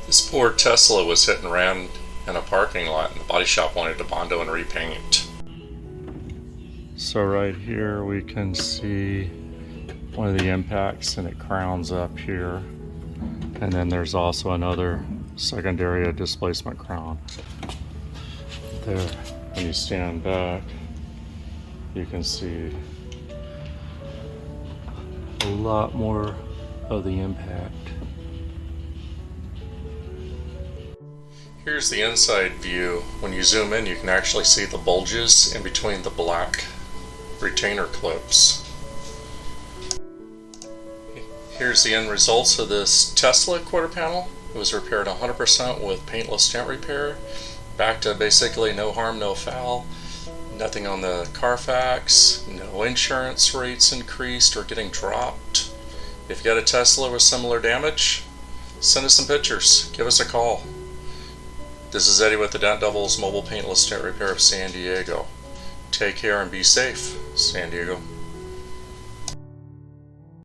This poor Tesla was hit and ran in a parking lot, and the body shop wanted to bondo and repaint. So right here we can see one of the impacts, and it crowns up here. And then there's also another secondary displacement crown. There, when you stand back, you can see a lot more of the impact. Here's the inside view. When you zoom in, you can actually see the bulges in between the black retainer clips. Here's the end results of this Tesla quarter panel. It was repaired 100% with paintless dent repair. Back to basically no harm, no foul. Nothing on the Carfax. No insurance rates increased or getting dropped. If you got a Tesla with similar damage, send us some pictures. Give us a call. This is Eddie with the Dent Devils Mobile Paintless Dent Repair of San Diego. Take care and be safe, San Diego.